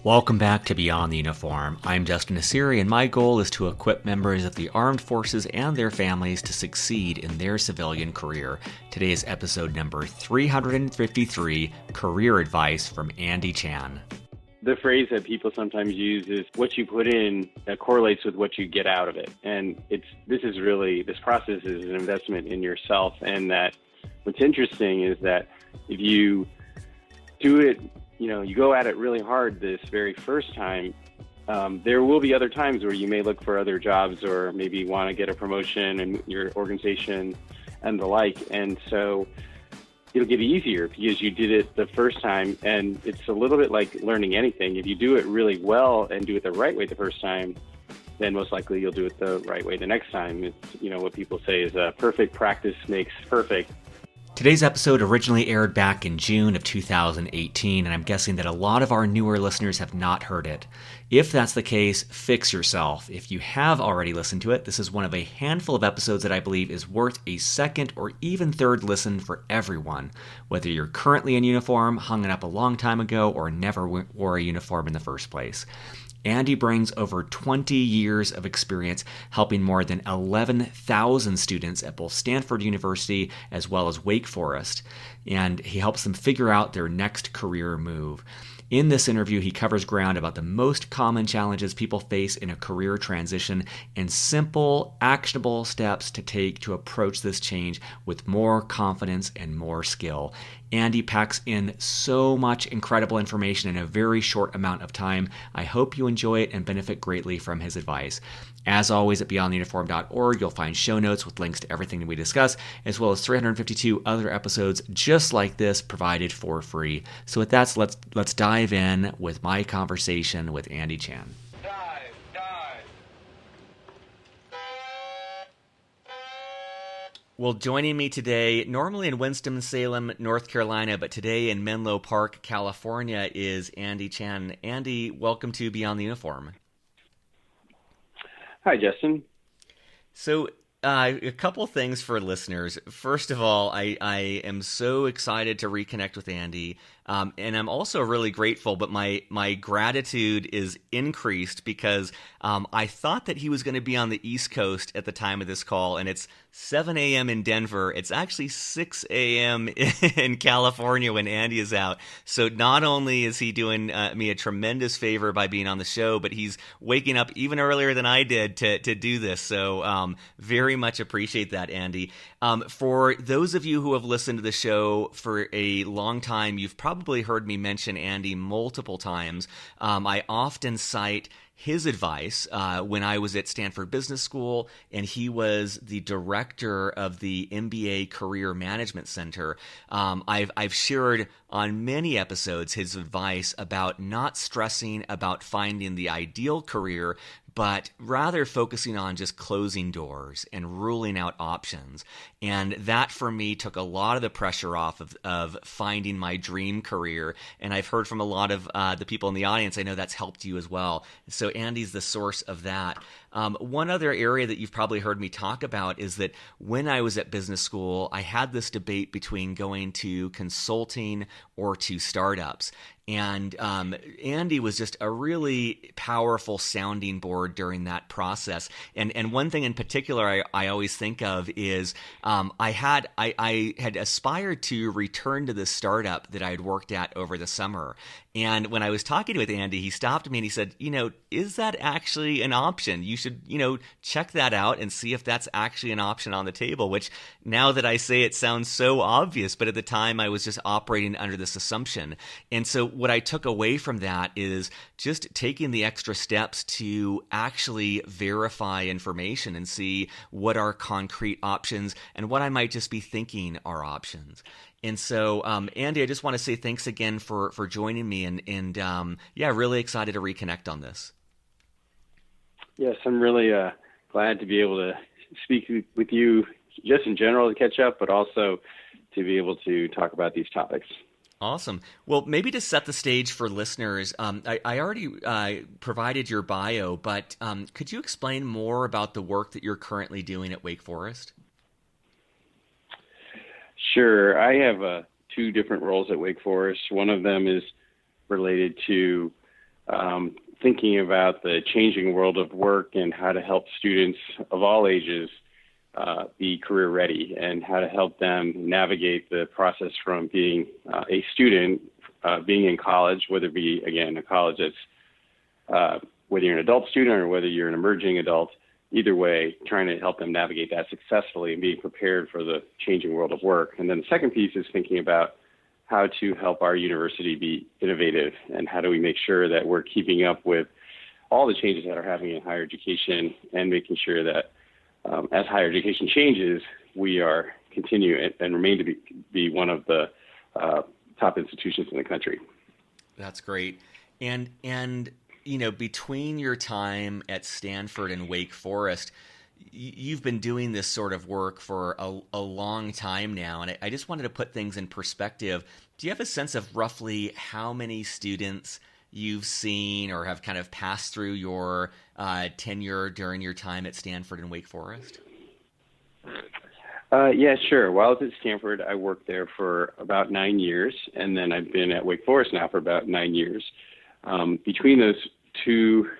Welcome back to Beyond the Uniform. I'm Justin Asiri, and my goal is to equip members of the armed forces and their families to succeed in their civilian career. Today is episode number 353, Career Advice from Andy Chan. The phrase that people sometimes use is what you put in correlates with what you get out of it. And this process is an investment in yourself. And that what's interesting is that if you do it, you go at it really hard this very first time, there will be other times where you may look for other jobs or maybe want to get a promotion in your organization and the like. And so it'll get easier because you did it the first time. And it's a little bit like learning anything. If you do it really well and do it the right way the first time, then most likely you'll do it the right way the next time. It's, what people say is perfect practice makes perfect. Today's episode originally aired back in June of 2018, and I'm guessing that a lot of our newer listeners have not heard it. If that's the case, fix yourself. If you have already listened to it, this is one of a handful of episodes that I believe is worth a second or even third listen for everyone, whether you're currently in uniform, hung it up a long time ago, or never wore a uniform in the first place. Andy brings over 20 years of experience helping more than 11,000 students at both Stanford University as well as Wake Forest, and he helps them figure out their next career move. In this interview, he covers ground about the most common challenges people face in a career transition and simple, actionable steps to take to approach this change with more confidence and more skill. Andy packs in so much incredible information in a very short amount of time. I hope you enjoy it and benefit greatly from his advice. As always, at beyondtheuniform.org, you'll find show notes with links to everything that we discuss, as well as 352 other episodes just like this provided for free. So with that, let's dive in with my conversation with Andy Chan. Well, joining me today, normally in Winston-Salem, North Carolina, but today in Menlo Park, California, is Andy Chan. Andy, welcome to Beyond the Uniform. Hi, Justin. So, a couple things for listeners. First of all, I am so excited to reconnect with Andy, and I'm also really grateful, but my gratitude is increased because I thought that he was going to be on the East Coast at the time of this call, and it's 7 a.m. in Denver. It's actually 6 a.m. in California when Andy is out. So not only is he doing me a tremendous favor by being on the show, but he's waking up even earlier than I did to do this. So very much appreciate that, Andy. For those of you who have listened to the show for a long time, you've probably heard me mention Andy multiple times. I often cite his advice when I was at Stanford Business School, and he was the director of the MBA Career Management Center. I've shared on many episodes his advice about not stressing about finding the ideal career, but rather focusing on just closing doors and ruling out options. And that, for me, took a lot of the pressure off of finding my dream career. And I've heard from a lot of the people in the audience, I know that's helped you as well. So Andy's the source of that. One other area that you've probably heard me talk about is that when I was at business school, I had this debate between going to consulting or to startups. And Andy was just a really powerful sounding board during that process. And one thing in particular I always think of is I had aspired to return to this startup that I had worked at over the summer. And when I was talking with Andy, he stopped me and he said, is that actually an option? You should, check that out and see if that's actually an option on the table, which now that I say it sounds so obvious, but at the time I was just operating under this assumption. And so what I took away from that is just taking the extra steps to actually verify information and see what are concrete options and what I might just be thinking are options. And so, Andy, I just want to say thanks again for joining me, and really excited to reconnect on this. Yes, I'm really glad to be able to speak with you just in general to catch up, but also to be able to talk about these topics. Awesome. Well, maybe to set the stage for listeners, I already provided your bio, but could you explain more about the work that you're currently doing at Wake Forest? Sure. I have two different roles at Wake Forest. One of them is related to thinking about the changing world of work and how to help students of all ages be career ready, and how to help them navigate the process from being a student, being in college, whether it be, again, a college that's whether you're an adult student or whether you're an emerging adult. Either way, trying to help them navigate that successfully and being prepared for the changing world of work. And then the second piece is thinking about how to help our university be innovative, and how do we make sure that we're keeping up with all the changes that are happening in higher education, and making sure that as higher education changes, we are continue and remain to be one of the top institutions in the country. That's great. And between your time at Stanford and Wake Forest, you've been doing this sort of work for a long time now, and I just wanted to put things in perspective. Do you have a sense of roughly how many students you've seen or have kind of passed through your tenure during your time at Stanford and Wake Forest? Yeah, sure. While I was at Stanford, I worked there for about 9 years, and then I've been at Wake Forest now for about 9 years. Between those two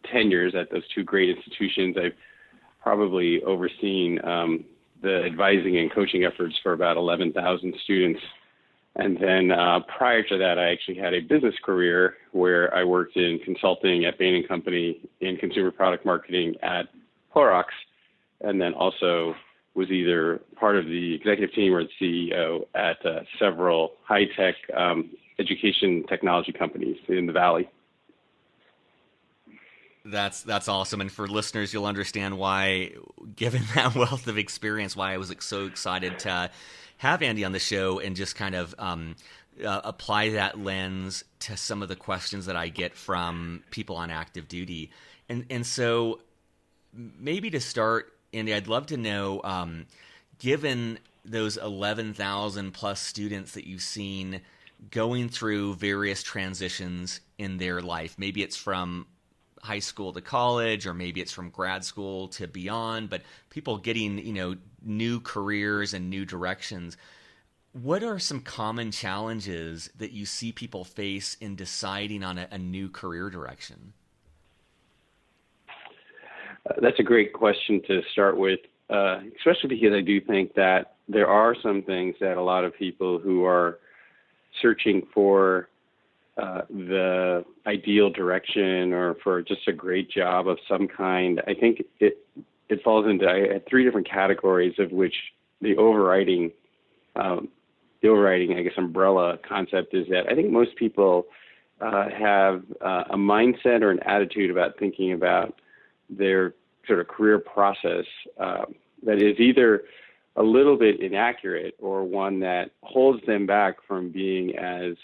tenures at those two great institutions, I've probably overseen the advising and coaching efforts for about 11,000 students. And then prior to that, I actually had a business career where I worked in consulting at Bain and Company in consumer product marketing at Clorox, and then also was either part of the executive team or the CEO at several high-tech education technology companies in the Valley. That's awesome. And for listeners, you'll understand why, given that wealth of experience, why I was so excited to have Andy on the show and just kind of apply that lens to some of the questions that I get from people on active duty. And so maybe to start, Andy, I'd love to know, given those 11,000 plus students that you've seen going through various transitions in their life, maybe it's from high school to college, or maybe it's from grad school to beyond, but people getting, new careers and new directions. What are some common challenges that you see people face in deciding on a new career direction? That's a great question to start with, especially because I do think that there are some things that a lot of people who are searching for the ideal direction or for just a great job of some kind, I think it falls into, I had three different categories, of which the overriding, I guess, umbrella concept is that I think most people have a mindset or an attitude about thinking about their sort of career process that is either a little bit inaccurate or one that holds them back from being as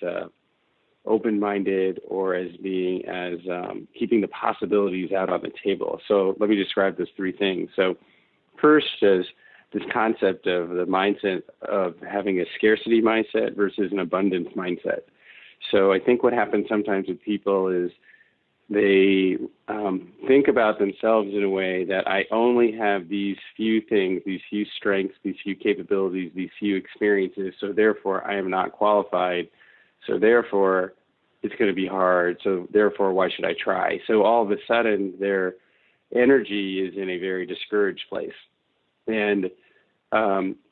open-minded or as being as keeping the possibilities out on the table. So let me describe those three things. So first is this concept of the mindset of having a scarcity mindset versus an abundance mindset. So I think what happens sometimes with people is they think about themselves in a way that I only have these few things, these few strengths, these few capabilities, these few experiences, so therefore I am not qualified. So therefore, it's going to be hard. So therefore, why should I try? So all of a sudden, their energy is in a very discouraged place. And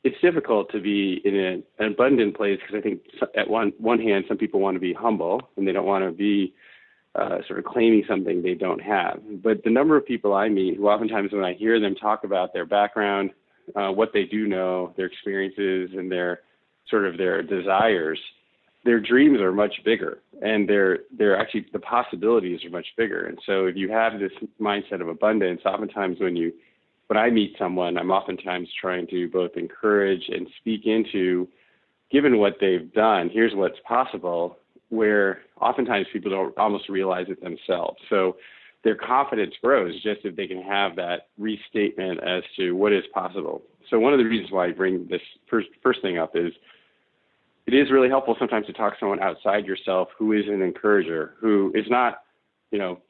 it's difficult to be in an abundant place because I think at one hand, some people want to be humble and they don't want to be sort of claiming something they don't have. But the number of people I meet who oftentimes when I hear them talk about their background, what they do know, their experiences, and their desires, their dreams are much bigger, and they're actually, the possibilities are much bigger. And so if you have this mindset of abundance, oftentimes when I meet someone, I'm oftentimes trying to both encourage and speak into, given what they've done, here's what's possible, where oftentimes people don't almost realize it themselves. So their confidence grows just if they can have that restatement as to what is possible. So one of the reasons why I bring this first thing up is it is really helpful sometimes to talk to someone outside yourself who is an encourager, who is not,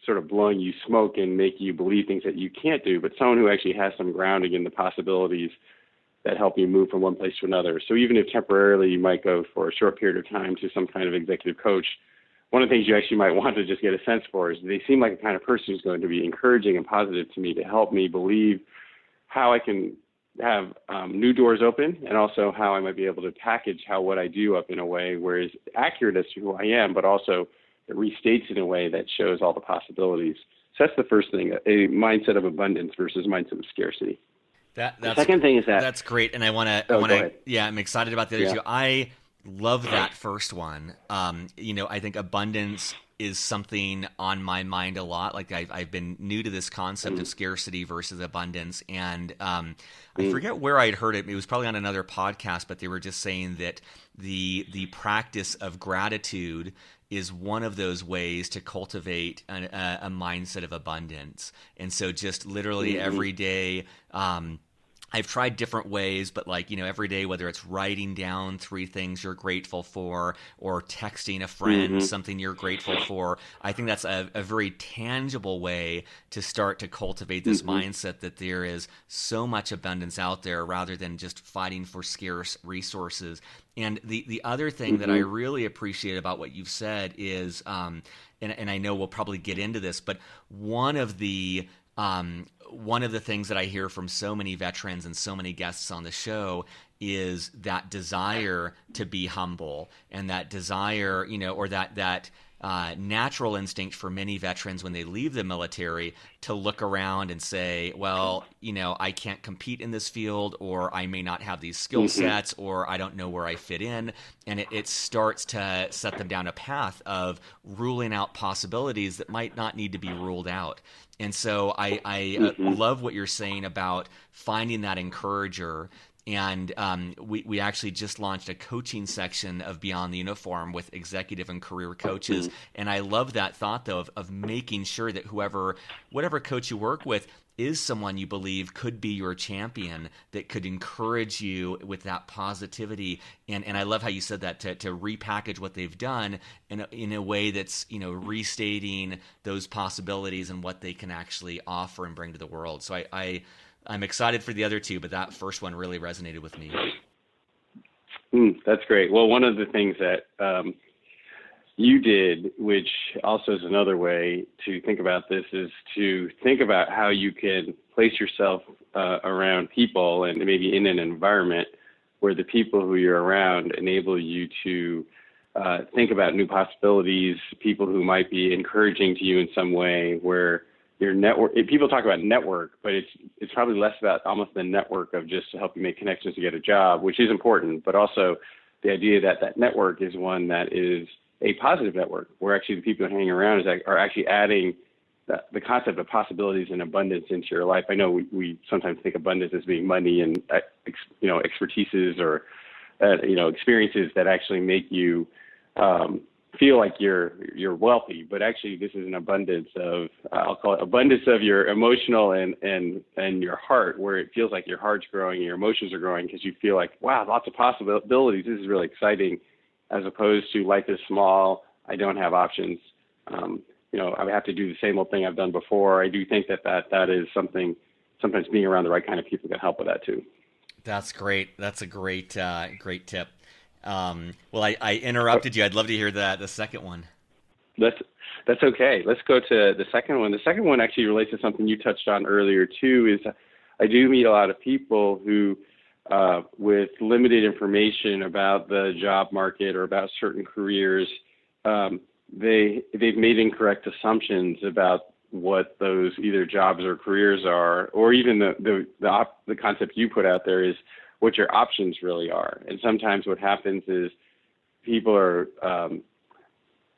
sort of blowing you smoke and making you believe things that you can't do, but someone who actually has some grounding in the possibilities that help you move from one place to another. So even if temporarily you might go for a short period of time to some kind of executive coach, one of the things you actually might want to just get a sense for is they seem like the kind of person who's going to be encouraging and positive to me to help me believe how I can have new doors open, and also how I might be able to package what I do up in a way where it's accurate as to who I am, but also it restates in a way that shows all the possibilities. So that's the first thing, a mindset of abundance versus mindset of scarcity. The second thing is that's great, and I'm excited about the other two. I love that first one. I think abundance is something on my mind a lot. Like I've been new to this concept of scarcity versus abundance, and I forget where I'd heard it. It was probably on another podcast, but they were just saying that the practice of gratitude is one of those ways to cultivate a mindset of abundance. And so just literally every day, I've tried different ways, but every day, whether it's writing down 3 things you're grateful for or texting a friend something you're grateful for, I think that's a very tangible way to start to cultivate this mindset that there is so much abundance out there rather than just fighting for scarce resources. And the other thing that I really appreciate about what you've said is, and I know we'll probably get into this, but one of the things that I hear from so many veterans and so many guests on the show is that desire to be humble, and that desire, or that natural instinct for many veterans when they leave the military to look around and say, well, I can't compete in this field, or I may not have these skill sets, or I don't know where I fit in. And it starts to set them down a path of ruling out possibilities that might not need to be ruled out. And so I love what you're saying about finding that encourager. And we actually just launched a coaching section of Beyond the Uniform with executive and career coaches. And I love that thought, though, of making sure that whatever coach you work with is someone you believe could be your champion, that could encourage you with that positivity. And I love how you said that, to repackage what they've done in a way that's, restating those possibilities and what they can actually offer and bring to the world. So I'm excited for the other two, but that first one really resonated with me. That's great. Well, one of the things that you did, which also is another way to think about this, is to think about how you can place yourself around people and maybe in an environment where the people who you're around enable you to think about new possibilities, people who might be encouraging to you in some way, where your network, people talk about network, but it's probably less about almost the network of just to help you make connections to get a job, which is important, but also the idea that that network is one that is a positive network, where actually the people hanging around are actually adding the concept of possibilities and abundance into your life. I know we sometimes think abundance as being money and expertises or experiences that actually make you feel like you're wealthy, but actually this is an abundance of, I'll call it abundance of your emotional and your heart, where it feels like your heart's growing and your emotions are growing because you feel like, wow, lots of possibilities. This is really exciting, as opposed to life is small. I don't have options. I would have to do the same old thing I've done before. I do think that is something, sometimes being around the right kind of people can help with that too. That's great. That's a great tip. Well, I interrupted you. I'd love to hear the second one. That's okay. Let's go to the second one. The second one actually relates to something you touched on earlier too, is I do meet a lot of people who, with limited information about the job market or about certain careers, they've made incorrect assumptions about what those either jobs or careers are, or even the concept you put out there is what your options really are. And sometimes what happens is people are,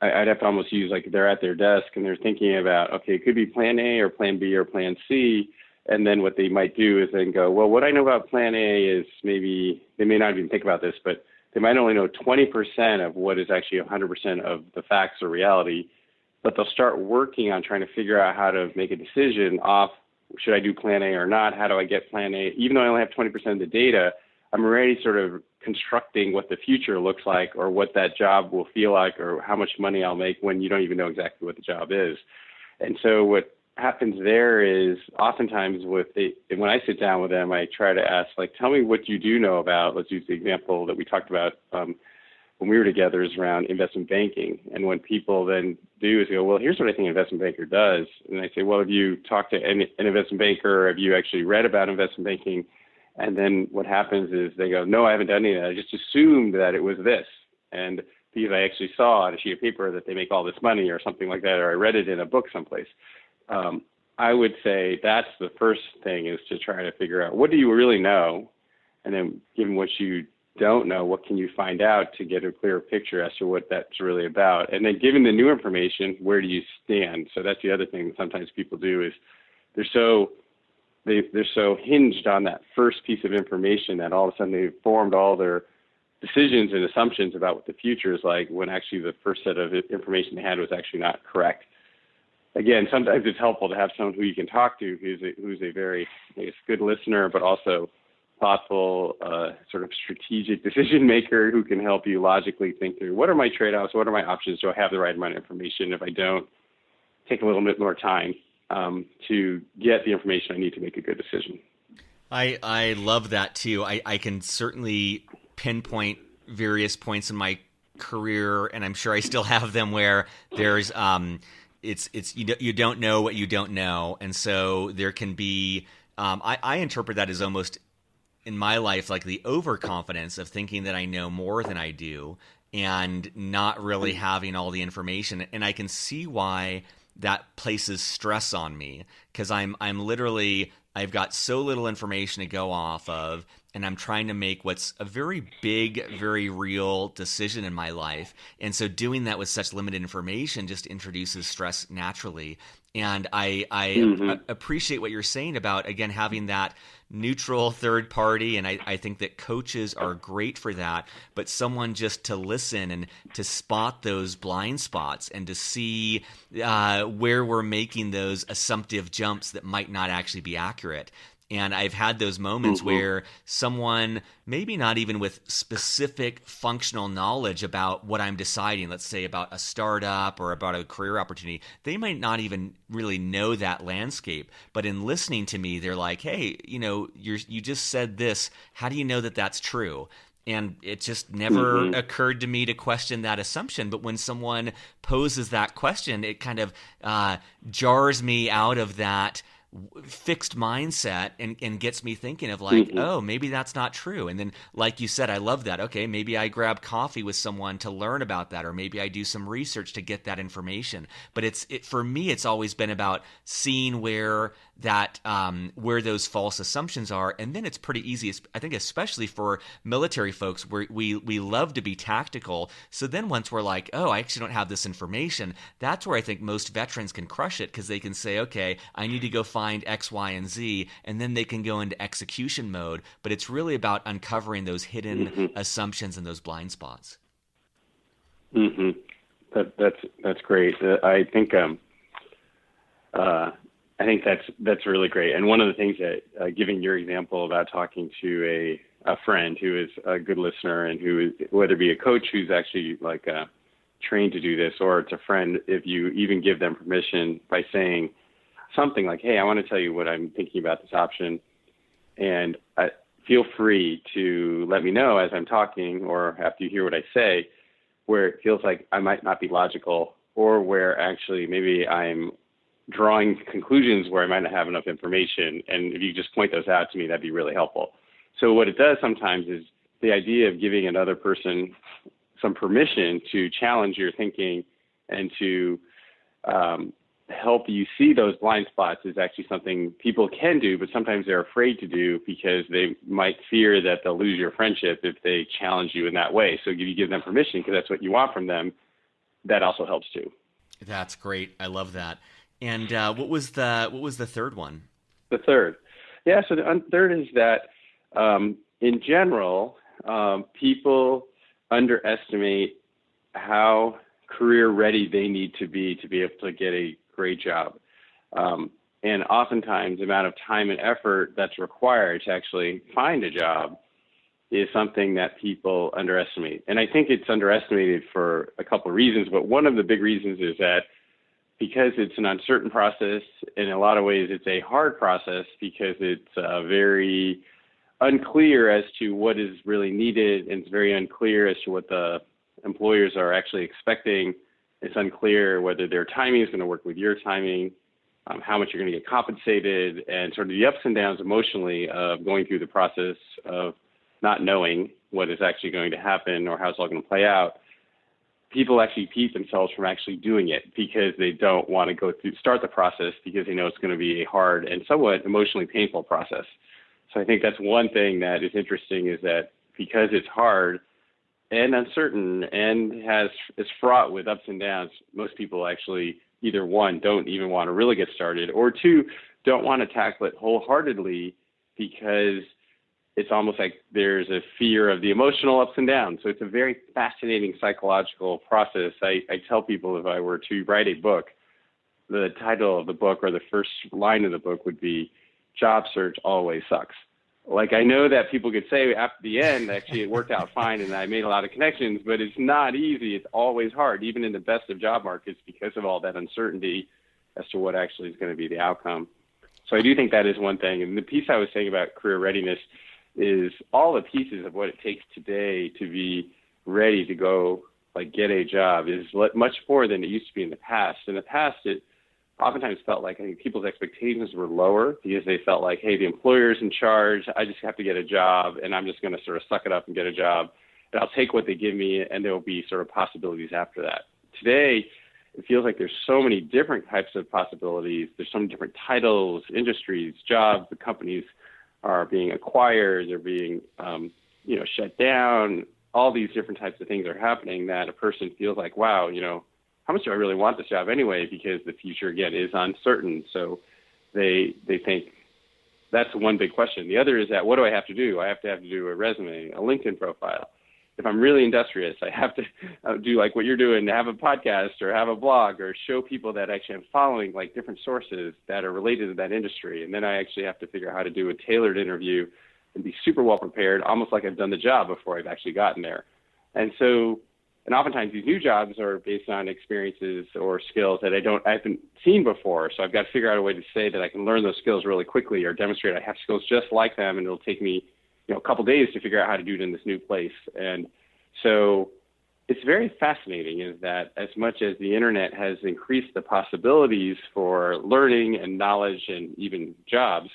I'd have to almost use, like, they're at their desk and they're thinking about, okay, it could be plan A or plan B or plan C. And then what they might do is then go, well, what I know about plan A is, maybe they may not even think about this, but they might only know 20% of what is actually 100% of the facts or reality, but they'll start working on trying to figure out how to make a decision off, should I do plan A or not? How do I get plan A? Even though I only have 20% of the data, I'm already sort of constructing what the future looks like, or what that job will feel like, or how much money I'll make, when you don't even know exactly what the job is. And so what happens there is, oftentimes when I sit down with them, I try to ask, like, tell me what you do know about, let's use the example that we talked about, when we were together is around investment banking. And when people then do is go, well, here's what I think an investment banker does. And I say, well, have you talked to an investment banker? Or have you actually read about investment banking? And then what happens is they go, no, I haven't done any of that. I just assumed that it was this. And because I actually saw on a sheet of paper that they make all this money or something like that, or I read it in a book someplace. I would say that's the first thing, is to try to figure out, what do you really know? And then given what you don't know, what can you find out to get a clearer picture as to what that's really about? And then given the new information, where do you stand? So that's the other thing that sometimes people do, is they're so hinged on that first piece of information that all of a sudden they've formed all their decisions and assumptions about what the future is like, when actually the first set of information they had was actually not correct. Again, sometimes it's helpful to have someone who you can talk to who's a very, I guess, good listener, but also thoughtful, sort of strategic decision maker, who can help you logically think through, what are my trade-offs? What are my options? Do I have the right amount of information? If I don't, take a little bit more time to get the information I need to make a good decision. I love that too. I can certainly pinpoint various points in my career, and I'm sure I still have them, where there's you don't know what you don't know, and so there can be I interpret that as almost, in my life, like the overconfidence of thinking that I know more than I do, and not really having all the information. And I can see why that places stress on me, because I've got so little information to go off of, and I'm trying to make what's a very big, very real decision in my life. And so doing that with such limited information just introduces stress naturally. And I appreciate what you're saying about, again, having that neutral third party. And I think that coaches are great for that, but someone just to listen and to spot those blind spots and to see where we're making those assumptive jumps that might not actually be accurate. And I've had those moments where someone, maybe not even with specific functional knowledge about what I'm deciding, let's say about a startup or about a career opportunity, they might not even really know that landscape. But in listening to me, they're like, hey, you just said this. How do you know that that's true? And it just never occurred to me to question that assumption. But when someone poses that question, it kind of jars me out of that fixed mindset and gets me thinking of like, oh, maybe that's not true. And then, like you said, I love that. Okay, maybe I grab coffee with someone to learn about that, or maybe I do some research to get that information. But for me, it's always been about seeing where those false assumptions are. And then it's pretty easy, I think, especially for military folks, where we love to be tactical. So then once we're like, oh, I actually don't have this information, that's where I think most veterans can crush it, because they can say, okay, I need to go find X, Y, and Z, and then they can go into execution mode. But it's really about uncovering those hidden assumptions and those blind spots. That's great. I think that's really great. And one of the things that, giving your example about talking to a friend who is a good listener, and who is, whether it be a coach who's actually like trained to do this, or it's a friend, if you even give them permission by saying something like, hey, I want to tell you what I'm thinking about this option, and feel free to let me know as I'm talking, or after you hear what I say, where it feels like I might not be logical, or where actually maybe I'm drawing conclusions where I might not have enough information. And if you just point those out to me, that'd be really helpful. So what it does sometimes is the idea of giving another person some permission to challenge your thinking and to help you see those blind spots is actually something people can do, but sometimes they're afraid to do because they might fear that they'll lose your friendship if they challenge you in that way. So if you give them permission, because that's what you want from them, that also helps too. That's great. I love that. And what was the third one? The third. Yeah, so the third is that in general, people underestimate how career ready they need to be able to get a great job. And oftentimes the amount of time and effort that's required to actually find a job is something that people underestimate. And I think it's underestimated for a couple of reasons, but one of the big reasons is that because it's an uncertain process, in a lot of ways it's a hard process, because it's very unclear as to what is really needed, and it's very unclear as to what the employers are actually expecting. It's unclear whether their timing is going to work with your timing, how much you're going to get compensated, and sort of the ups and downs emotionally of going through the process of not knowing what is actually going to happen or how it's all going to play out. People actually keep themselves from actually doing it because they don't want to start the process because they know it's going to be a hard and somewhat emotionally painful process. So I think that's one thing that is interesting, is that because it's hard and uncertain and is fraught with ups and downs, most people actually either, one, don't even want to really get started, or two, don't want to tackle it wholeheartedly because it's almost like there's a fear of the emotional ups and downs. So it's a very fascinating psychological process. I tell people, if I were to write a book, the title of the book or the first line of the book would be "Job Search Always Sucks." Like, I know that people could say after the end, actually, it worked out fine and I made a lot of connections, but it's not easy. It's always hard, even in the best of job markets, because of all that uncertainty as to what actually is going to be the outcome. So I do think that is one thing. And the piece I was saying about career readiness is all the pieces of what it takes today to be ready to go, like, get a job is much more than it used to be in the past. In the past, it oftentimes felt like, I think, people's expectations were lower because they felt like, hey, the employer's in charge. I just have to get a job, and I'm just going to sort of suck it up and get a job, and I'll take what they give me, and there will be sort of possibilities after that. Today, it feels like there's so many different types of possibilities. There's so many different titles, industries, jobs. The companies are being acquired. They're being, shut down. All these different types of things are happening that a person feels like, wow, how much do I really want this job anyway? Because the future, again, is uncertain. So they think that's one big question. The other is that, what do I have to do? I have to do a resume, a LinkedIn profile. If I'm really industrious, I have to do like what you're doing, have a podcast or have a blog or show people that actually I'm following like different sources that are related to that industry. And then I actually have to figure out how to do a tailored interview and be super well prepared, almost like I've done the job before I've actually gotten there. And oftentimes these new jobs are based on experiences or skills that I haven't seen before. So I've got to figure out a way to say that I can learn those skills really quickly or demonstrate I have skills just like them, and it'll take me a couple days to figure out how to do it in this new place. And so it's very fascinating, is that as much as the internet has increased the possibilities for learning and knowledge and even jobs,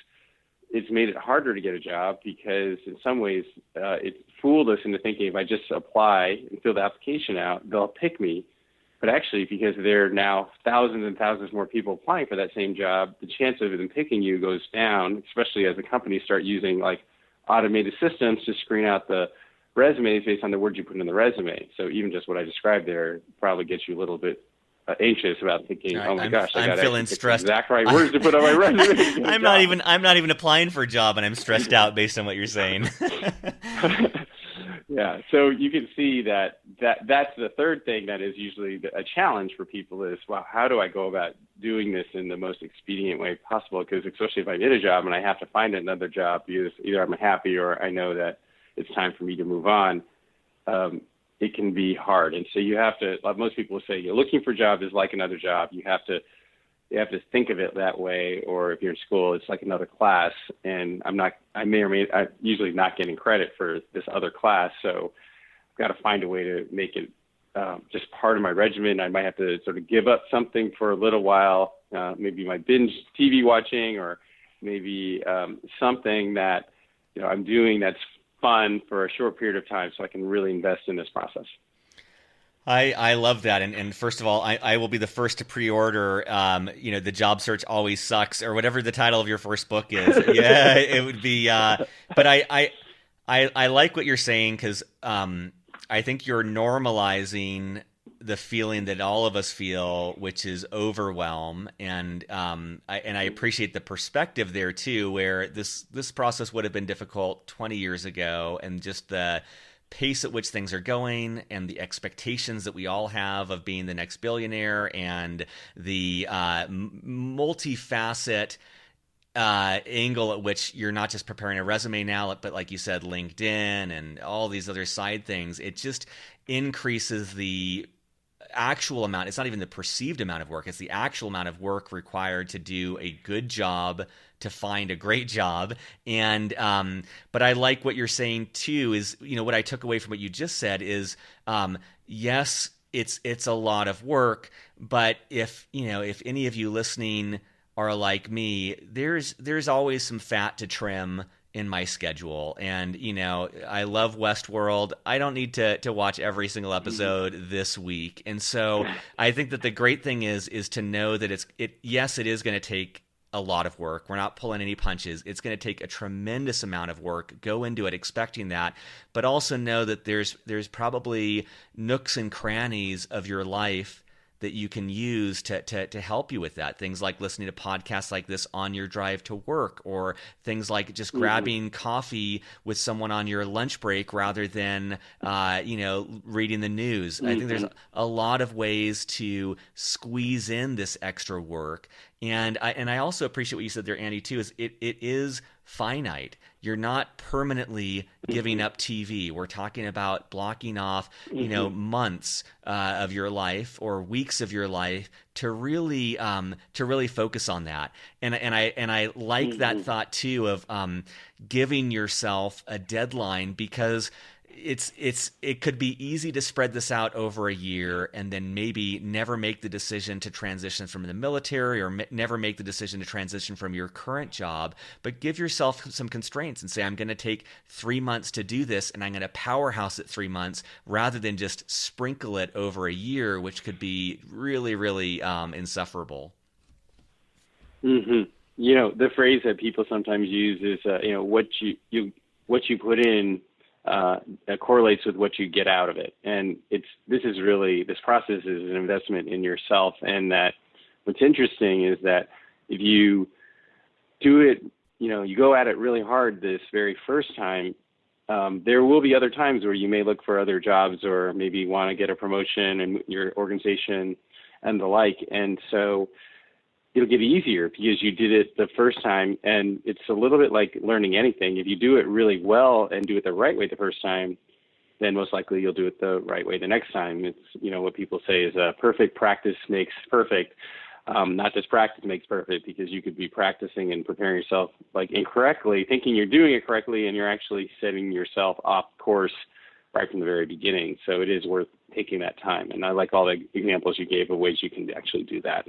it's made it harder to get a job because in some ways it fooled us into thinking if I just apply and fill the application out, they'll pick me. But actually, because there are now thousands and thousands more people applying for that same job, the chance of them picking you goes down, especially as the companies start using like automated systems to screen out the resumes based on the words you put in the resume. So even just what I described there probably gets you a little bit anxious about thinking, oh my gosh, I got to pick the exact right words to put on my resume. I'm not even applying for a job, and I'm stressed out based on what you're saying. Yeah, so you can see that's the third thing that is usually a challenge for people is, wow, how do I go about doing this in the most expedient way possible? Because especially if I get a job and I have to find another job because either I'm happy or I know that it's time for me to move on, it can be hard. And so you have to, like most people will say, you're looking for a job is like another job. You have to think of it that way. Or if you're in school, it's like another class. And I'm usually not getting credit for this other class. So I've got to find a way to make it just part of my regimen. I might have to sort of give up something for a little while, maybe my binge TV watching, or maybe something that I'm doing that's fun for a short period of time so I can really invest in this process. I love that. And first of all, I will be the first to pre-order, The Job Search Always Sucks, or whatever the title of your first book is. Yeah, it would be, but I like what you're saying, because I think you're normalizing the feeling that all of us feel, which is overwhelm. And I appreciate the perspective there too, where this process would have been difficult 20 years ago, and just the pace at which things are going and the expectations that we all have of being the next billionaire, and the multifaceted angle at which you're not just preparing a resume now, but like you said, LinkedIn and all these other side things. It just increases the actual amount. It's not even the perceived amount of work. It's the actual amount of work required to do a good job, to find a great job. And but I like what you're saying too. Is what I took away from what you just said is yes, it's a lot of work, but if any of you listening are like me, there's always some fat to trim in my schedule. And I love Westworld. I don't need to watch every single episode this week. And so I think that the great thing is to know that yes, it is going to take a lot of work. We're not pulling any punches. It's going to take a tremendous amount of work. Go into it expecting that, but also know that there's probably nooks and crannies of your life that you can use to help you with that. Things like listening to podcasts like this on your drive to work, or things like just grabbing coffee with someone on your lunch break rather than reading the news. I think there's a lot of ways to squeeze in this extra work. And I also appreciate what you said there, Andy, too, is it is finite. You're not permanently giving up TV. We're talking about blocking off, months of your life or weeks of your life to really focus on that. And I like that thought too of giving yourself a deadline, because it could be easy to spread this out over a year and then maybe never make the decision to transition from the military, or never make the decision to transition from your current job. But give yourself some constraints and say, I'm going to take 3 months to do this, and I'm going to powerhouse it 3 months, rather than just sprinkle it over a year, which could be really, really insufferable. The phrase that people sometimes use is, what you put in correlates with what you get out of it. And this process is an investment in yourself. And that what's interesting is that if you do it, you go at it really hard this very first time, there will be other times where you may look for other jobs, or maybe want to get a promotion in your organization and the like. And so it'll get easier because you did it the first time. And it's a little bit like learning anything. If you do it really well and do it the right way the first time, then most likely you'll do it the right way the next time. It's, what people say is perfect practice makes perfect. Not just practice makes perfect, because you could be practicing and preparing yourself incorrectly, thinking you're doing it correctly, and you're actually setting yourself off course right from the very beginning. So it is worth taking that time. And I like all the examples you gave of ways you can actually do that.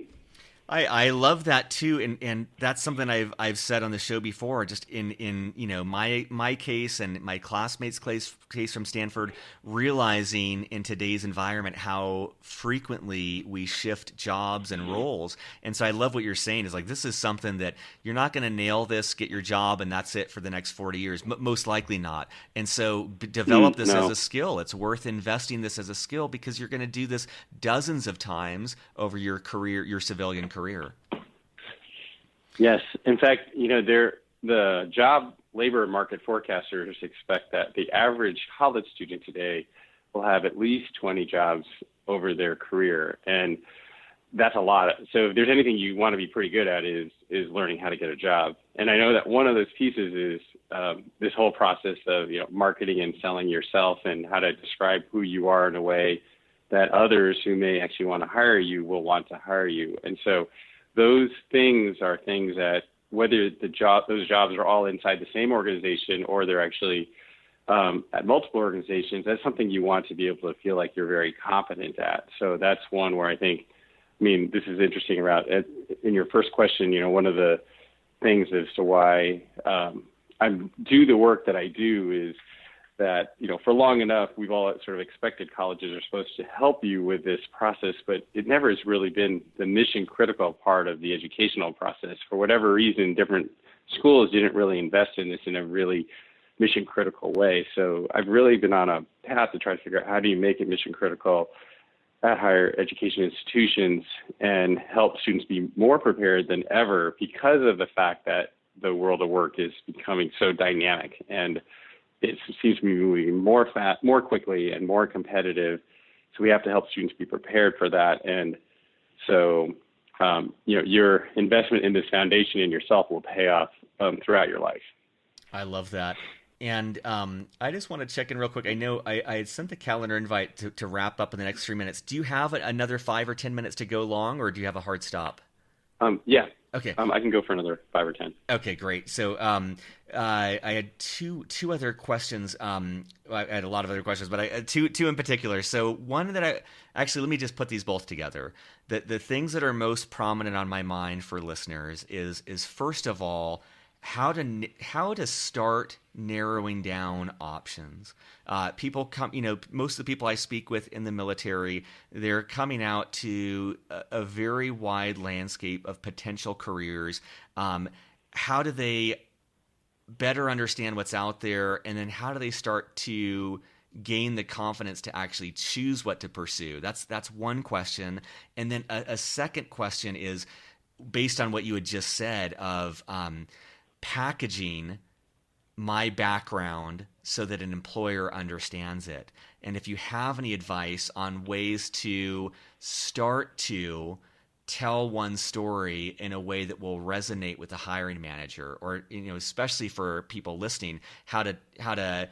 I love that too, and that's something I've said on the show before. Just in my case and my classmates' case from Stanford, realizing in today's environment how frequently we shift jobs and roles. And so I love what you're saying is this is something that you're not going to nail this, get your job, and that's it for the next 40 years. Most likely not. And so develop this as a skill. It's worth investing this as a skill, because you're going to do this dozens of times over your career, your civilian career. Yes. In fact, the job labor market forecasters expect that the average college student today will have at least 20 jobs over their career. And that's a lot. So if there's anything you want to be pretty good at is learning how to get a job. And I know that one of those pieces is this whole process of marketing and selling yourself, and how to describe who you are in a way that others who may actually want to hire you will want to hire you. And so those things are things that, whether those jobs are all inside the same organization, or they're actually at multiple organizations, that's something you want to be able to feel like you're very competent at. So that's one where this is interesting about it. In your first question, one of the things as to why I do the work that I do is that, for long enough, we've all sort of expected colleges are supposed to help you with this process, but it never has really been the mission critical part of the educational process. For whatever reason, different schools didn't really invest in this in a really mission critical way. So I've really been on a path to try to figure out, how do you make it mission critical at higher education institutions and help students be more prepared than ever, because of the fact that the world of work is becoming so dynamic, and it seems to be moving more quickly and more competitive. So we have to help students be prepared for that. And so, your investment in this foundation in yourself will pay off throughout your life. I love that. And I just want to check in real quick. I know I had sent the calendar invite to wrap up in the next 3 minutes. Do you have another 5 or 10 minutes to go long, or do you have a hard stop? Yeah. Okay. I can go for another 5 or 10. Okay, great. So I had two other questions. I had a lot of other questions, but I had two in particular. So one that let me just put these both together. The things that are most prominent on my mind for listeners is first of all, how to start narrowing down options. People come, most of the people I speak with in the military, they're coming out to a very wide landscape of potential careers. How do they better understand what's out there, and then how do they start to gain the confidence to actually choose what to pursue? That's one question. And then a second question is based on what you had just said of packaging my background so that an employer understands it. And if you have any advice on ways to start to tell one story in a way that will resonate with the hiring manager, or especially for people listening, how to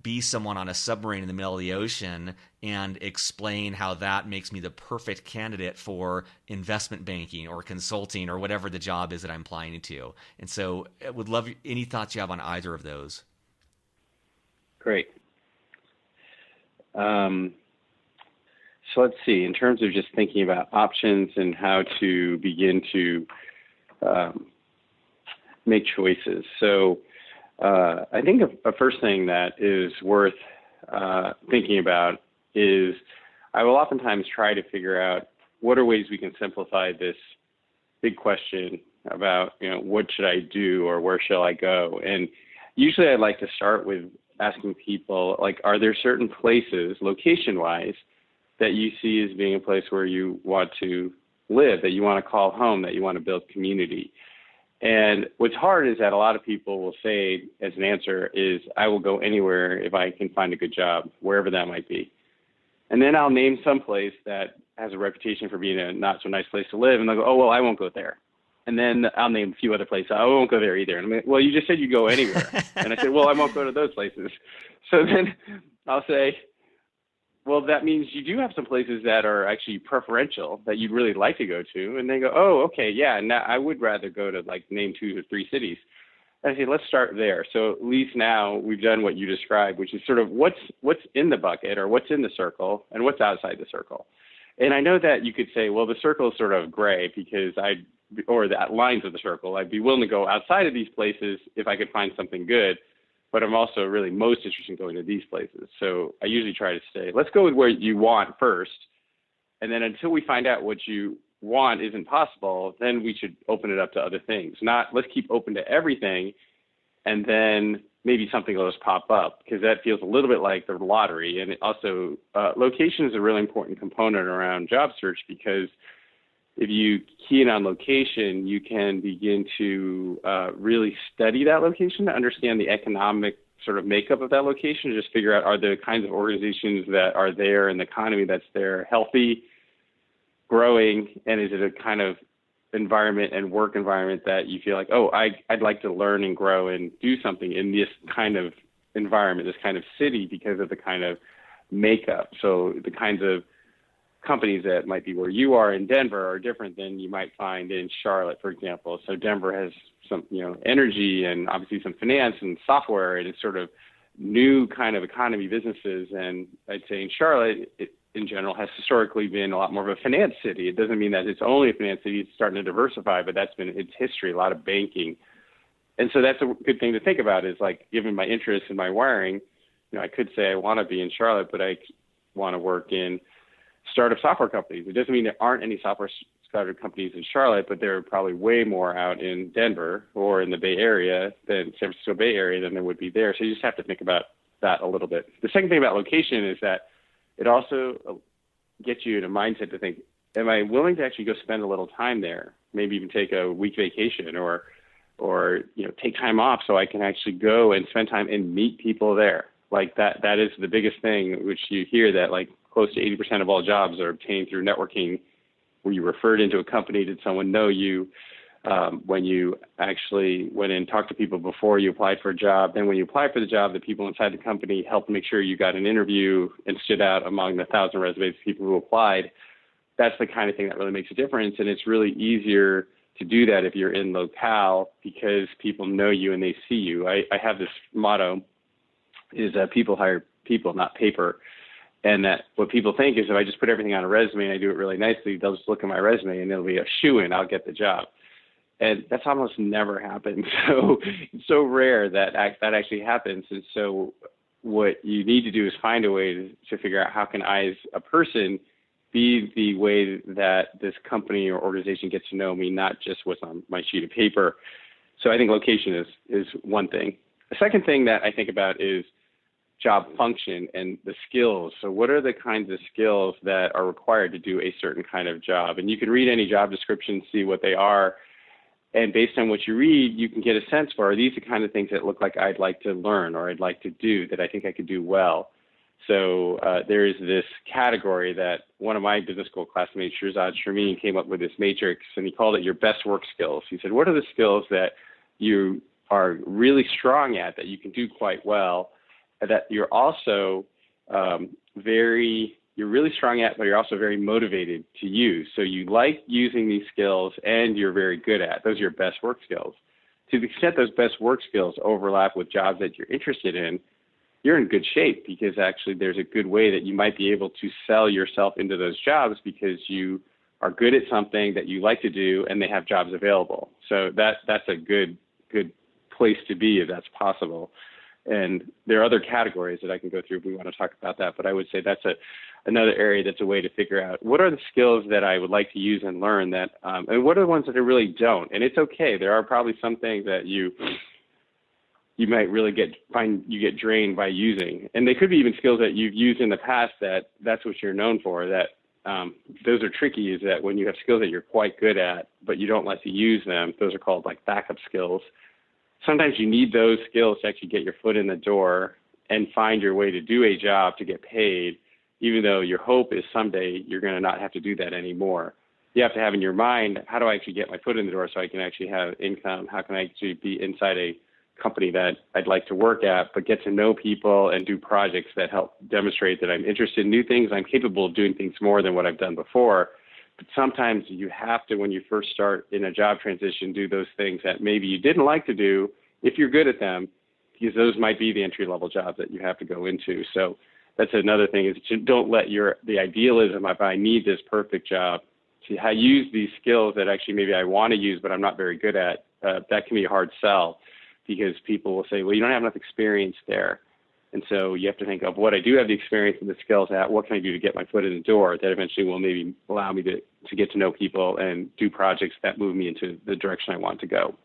be someone on a submarine in the middle of the ocean and explain how that makes me the perfect candidate for investment banking or consulting or whatever the job is that I'm applying to. And so I would love any thoughts you have on either of those. Great. So let's see, in terms of just thinking about options and how to begin to make choices. So I think a first thing that is worth thinking about is I will oftentimes try to figure out what are ways we can simplify this big question about, what should I do or where shall I go? And usually I like to start with asking people, like, are there certain places, location-wise, that you see as being a place where you want to live, that you want to call home, that you want to build community? And what's hard is that a lot of people will say as an answer is, I will go anywhere if I can find a good job, wherever that might be. And then I'll name some place that has a reputation for being a not so nice place to live, and they'll go, oh, well, I won't go there. And then I'll name a few other places. I won't go there either. And I'm like, well, you just said you go anywhere. And I said, well, I won't go to those places. So then I'll say, well, that means you do have some places that are actually preferential that you'd really like to go to. And they go, oh, okay, yeah, now I would rather go to name 2 or 3 cities. And I say, let's start there. So at least now we've done what you described, which is sort of what's in the bucket or what's in the circle and what's outside the circle. And I know that you could say, well, the circle is sort of gray because or the lines of the circle, I'd be willing to go outside of these places if I could find something good. But I'm also really most interested in going to these places. So I usually try to say, let's go with where you want first. And then until we find out what you want isn't possible, then we should open it up to other things. Not let's keep open to everything and then maybe something will just pop up, because that feels a little bit like the lottery. And it also, location is a really important component around job search, because if you key in on location, you can begin to really study that location to understand the economic sort of makeup of that location, just figure out, are the kinds of organizations that are there and the economy that's there healthy, growing, and is it a kind of environment and work environment that you feel like, oh, I'd like to learn and grow and do something in this kind of environment, this kind of city, because of the kind of makeup. So the kinds of companies that might be where you are in Denver are different than you might find in Charlotte, for example. So Denver has some, energy and obviously some finance and software, and it's sort of new kind of economy businesses. And I'd say in Charlotte, it in general has historically been a lot more of a finance city. It doesn't mean that it's only a finance city. It's starting to diversify, but that's been its history, a lot of banking. And so that's a good thing to think about, is like, given my interest in my wiring, I could say I want to be in Charlotte, but I want to work in startup software companies. It doesn't mean there aren't any software startup companies in Charlotte, but there are probably way more out in Denver or in the Bay Area than San Francisco Bay Area than there would be there. So you just have to think about that a little bit. The second thing about location is that it also gets you in a mindset to think, am I willing to actually go spend a little time there? Maybe even take a week vacation or take time off so I can actually go and spend time and meet people there. Like that is the biggest thing, which you hear, that like close to 80% of all jobs are obtained through networking, where you referred into a company, did someone know you, when you actually went and talked to people before you applied for a job. Then when you applied for the job, the people inside the company helped make sure you got an interview and stood out among the 1,000 resumes of people who applied. That's the kind of thing that really makes a difference. And it's really easier to do that if you're in locale because people know you and they see you. I have this motto is that people hire people, not paper. And that what people think is if I just put everything on a resume and I do it really nicely, they'll just look at my resume and it'll be a shoo-in, I'll get the job. And that's almost never happened. So it's so rare that that actually happens. And so what you need to do is find a way to figure out how can I, as a person, be the way that this company or organization gets to know me, not just what's on my sheet of paper. So I think location is one thing. The second thing that I think about is job function and the skills. So what are the kinds of skills that are required to do a certain kind of job? And you can read any job description, see what they are. And based on what you read, you can get a sense for, are these the kind of things that look like I'd like to learn or I'd like to do that I think I could do well? So there is this category that one of my business school classmates, Shirzad Sharmin, came up with this matrix, and he called it your best work skills. He said, what are the skills that you are really strong at, that you can do quite well, that you're also you're really strong at, but you're also very motivated to use. So you like using these skills and you're very good at. Those are your best work skills. To the extent those best work skills overlap with jobs that you're interested in, you're in good shape because actually there's a good way that you might be able to sell yourself into those jobs because you are good at something that you like to do and they have jobs available. So that's a good place to be if that's possible. And there are other categories that I can go through if we want to talk about that, but I would say that's another area that's a way to figure out what are the skills that I would like to use and learn that, and what are the ones that I really don't. And it's okay. There are probably some things that you might really get drained by using. And they could be even skills that you've used in the past that's what you're known for, that those are tricky, is that when you have skills that you're quite good at, but you don't like to use them, those are called like backup skills. Sometimes you need those skills to actually get your foot in the door and find your way to do a job to get paid, even though your hope is someday you're going to not have to do that anymore. You have to have in your mind, how do I actually get my foot in the door so I can actually have income? How can I actually be inside a company that I'd like to work at, but get to know people and do projects that help demonstrate that I'm interested in new things. I'm capable of doing things more than what I've done before. But sometimes you have to, when you first start in a job transition, do those things that maybe you didn't like to do if you're good at them, because those might be the entry-level jobs that you have to go into. So that's another thing, is don't let the idealism of I need this perfect job to use these skills that actually maybe I want to use but I'm not very good at. That can be a hard sell, because people will say, well, you don't have enough experience there. And so you have to think of what I do have the experience and the skills at, what can I do to get my foot in the door that eventually will maybe allow me to get to know people and do projects that move me into the direction I want to go.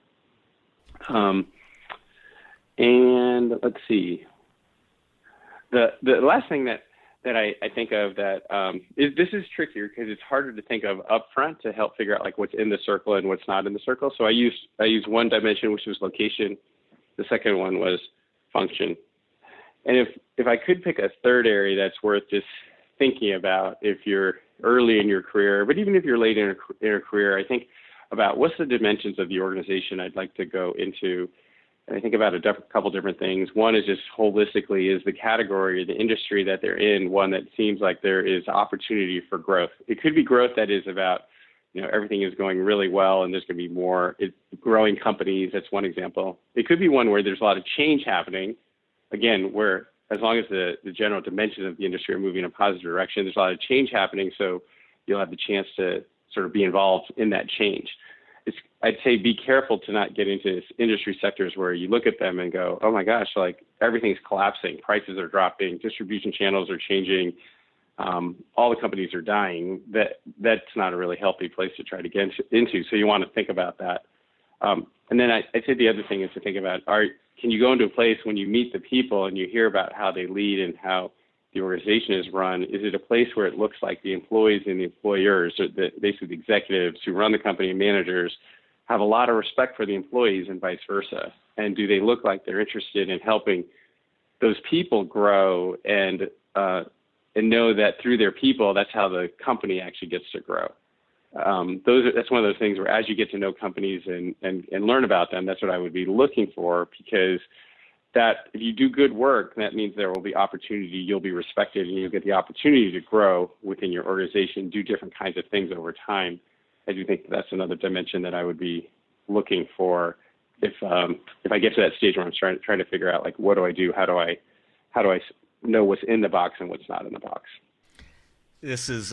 And let's see. The last thing that I think of that this is trickier because it's harder to think of upfront to help figure out like what's in the circle and what's not in the circle. So I use one dimension, which was location. The second one was function. And if I could pick a third area that's worth just thinking about if you're early in your career, but even if you're late in a career, I think about what's the dimensions of the organization I'd like to go into. And I think about a couple different things. One is just holistically, is the category, the industry that they're in, one that seems like there is opportunity for growth. It could be growth that is about, everything is going really well and there's going to be more growing companies. That's one example. It could be one where there's a lot of change happening. Again, where as long as the general dimensions of the industry are moving in a positive direction, there's a lot of change happening. So you'll have the chance to sort of be involved in that change. I'd say be careful to not get into industry sectors where you look at them and go, oh my gosh, like everything's collapsing, prices are dropping, distribution channels are changing, all the companies are dying. That's not a really healthy place to try to get into. So you want to think about that. And then I'd say the other thing is to think about, can you go into a place when you meet the people and you hear about how they lead and how the organization is run? Is it a place where it looks like the employees and the employers, or basically the executives who run the company and managers, have a lot of respect for the employees and vice versa? And do they look like they're interested in helping those people grow and know that through their people, that's how the company actually gets to grow? that's one of those things where as you get to know companies and learn about them, that's what I would be looking for, because that if you do good work, that means there will be opportunity, you'll be respected, and you'll get the opportunity to grow within your organization, do different kinds of things over time. I do think that's another dimension that I would be looking for if I get to that stage where I'm trying to figure out, like, what do I do? How do I know what's in the box and what's not in the box? This is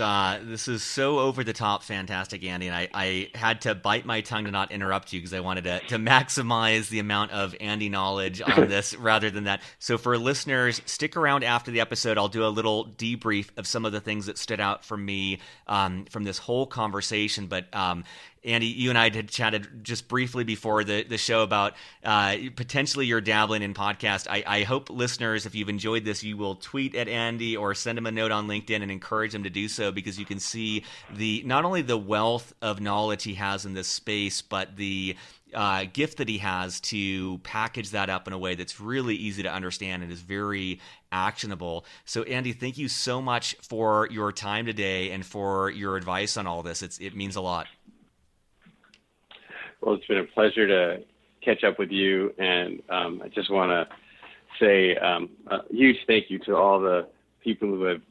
so over the top fantastic, Andy, and I had to bite my tongue to not interrupt you because I wanted to maximize the amount of Andy knowledge on this rather than that. So for listeners, stick around after the episode. I'll do a little debrief of some of the things that stood out for me from this whole conversation. But Andy, you and I had chatted just briefly before the show about potentially you're dabbling in podcast. I hope listeners, if you've enjoyed this, you will tweet at Andy or send him a note on LinkedIn and encourage him to do so, because you can see not only the wealth of knowledge he has in this space, but the gift that he has to package that up in a way that's really easy to understand and is very actionable. So Andy, thank you so much for your time today and for your advice on all this. It means a lot. Well, it's been a pleasure to catch up with you, and I just want to say a huge thank you to all the people who have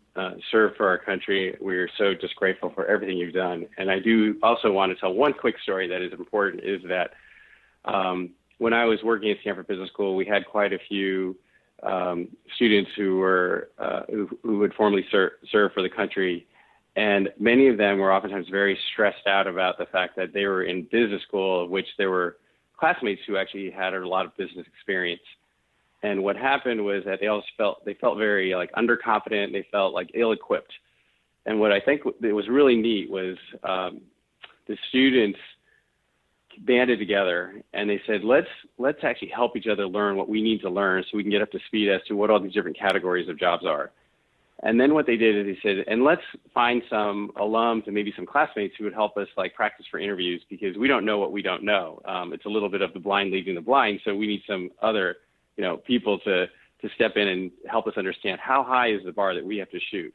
served for our country. We're so just grateful for everything you've done. And I do also want to tell one quick story that is important, is that when I was working at Stanford Business School, we had quite a few students who were who would formerly serve for the country. And many of them were oftentimes very stressed out about the fact that they were in business school, of which there were classmates who actually had a lot of business experience. And what happened was that they felt very like underconfident. They felt like ill-equipped. And what I think that was really neat was the students banded together and they said, let's actually help each other learn what we need to learn so we can get up to speed as to what all these different categories of jobs are. And then what they did is they said, and let's find some alums and maybe some classmates who would help us like practice for interviews, because we don't know what we don't know. It's a little bit of the blind leading the blind. So we need some other, people to step in and help us understand how high is the bar that we have to shoot.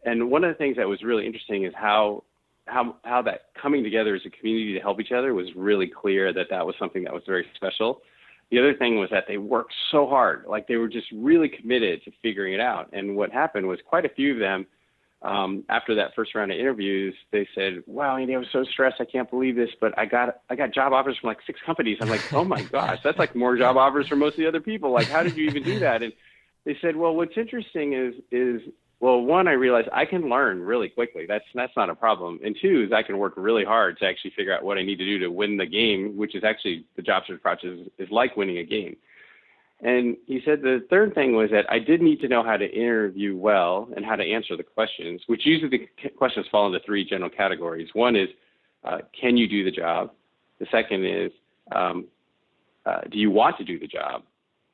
And one of the things that was really interesting is how that coming together as a community to help each other was really clear that was something that was very special. The other thing was that they worked so hard, like they were just really committed to figuring it out. And what happened was quite a few of them, after that first round of interviews, they said, wow, Andy, I was so stressed. I can't believe this, but I got job offers from like 6 companies. I'm like, oh my gosh, that's like more job offers for most of the other people. Like, how did you even do that? And they said, well, what's interesting is well, one, I realized I can learn really quickly. That's not a problem. And two is I can work really hard to actually figure out what I need to do to win the game, which is actually the job search process is like winning a game. And he said the third thing was that I did need to know how to interview well and how to answer the questions, which usually the questions fall into 3 general categories. One is, can you do the job? The second is, do you want to do the job?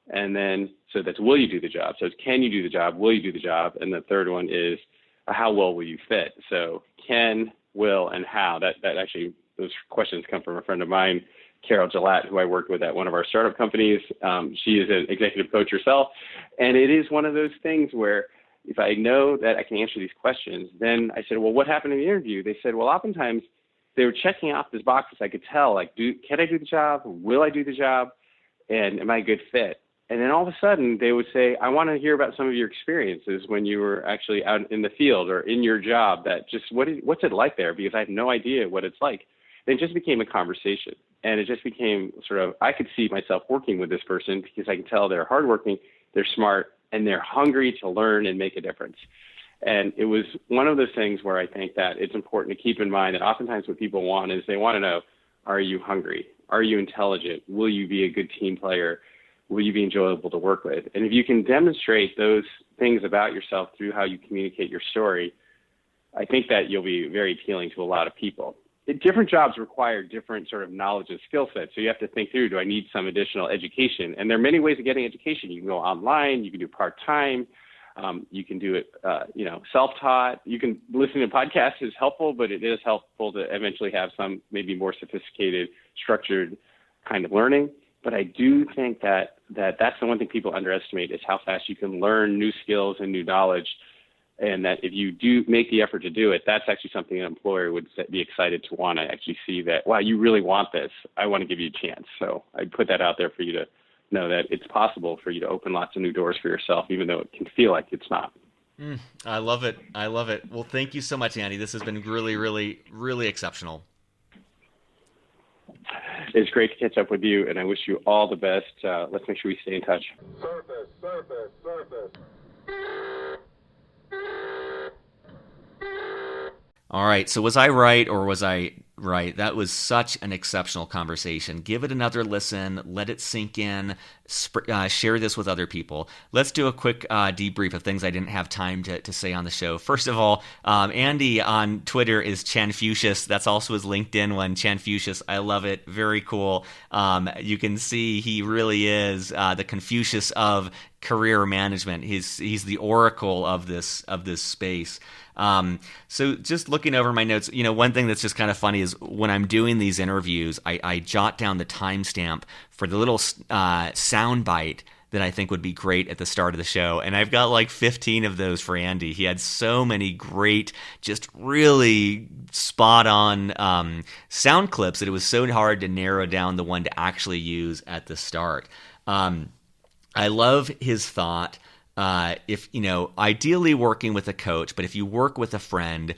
And then, so that's, will you do the job? So it's, can you do the job? Will you do the job? And the third one is, how well will you fit? So can, will, and how. That actually, those questions come from a friend of mine, Carol Gillette, who I worked with at one of our startup companies. She is an executive coach herself. And it is one of those things where if I know that I can answer these questions, then I said, well, what happened in the interview? They said, well, oftentimes they were checking off this boxes. I could tell, like, can I do the job? Will I do the job? And am I a good fit? And then all of a sudden they would say, I want to hear about some of your experiences when you were actually out in the field or in your job, that just what's it like there? Because I have no idea what it's like. It just became a conversation, and it just became sort of, I could see myself working with this person because I can tell they're hardworking, they're smart, and they're hungry to learn and make a difference. And it was one of those things where I think that it's important to keep in mind that oftentimes what people want is they want to know, are you hungry? Are you intelligent? Will you be a good team player? Will you be enjoyable to work with? And if you can demonstrate those things about yourself through how you communicate your story, I think that you'll be very appealing to a lot of people. Different jobs require different sort of knowledge and skill sets. So you have to think through, do I need some additional education? And there are many ways of getting education. You can go online, you can do part-time, you can do it, self-taught. You can listen to podcasts is helpful, but it is helpful to eventually have some maybe more sophisticated, structured kind of learning. But I do think that that's the one thing people underestimate is how fast you can learn new skills and new knowledge And that if you do make the effort to do it, that's actually something an employer would be excited to want to actually see that, wow, you really want this. I want to give you a chance. So I put that out there for you to know that it's possible for you to open lots of new doors for yourself, even though it can feel like it's not. I love it. I love it. Well, thank you so much, Andy. This has been really, really, really exceptional. It's great to catch up with you, and I wish you all the best. Let's make sure we stay in touch. Surface. All right. So was I right or was I right? That was such an exceptional conversation. Give it another listen. Let it sink in. Share this with other people. Let's do a quick debrief of things I didn't have time to say on the show. First of all, Andy on Twitter is Chanfucius. That's also his LinkedIn one, Chanfucius. I love it. Very cool. You can see he really is the Confucius of career management. He's the oracle of this space. So just looking over my notes, one thing that's just kind of funny is when I'm doing these interviews, I jot down the timestamp for the little sound bite that I think would be great at the start of the show. And I've got like 15 of those for Andy. He had so many great, just really spot on sound clips that it was so hard to narrow down the one to actually use at the start. I love his thought. If ideally working with a coach, but if you work with a friend,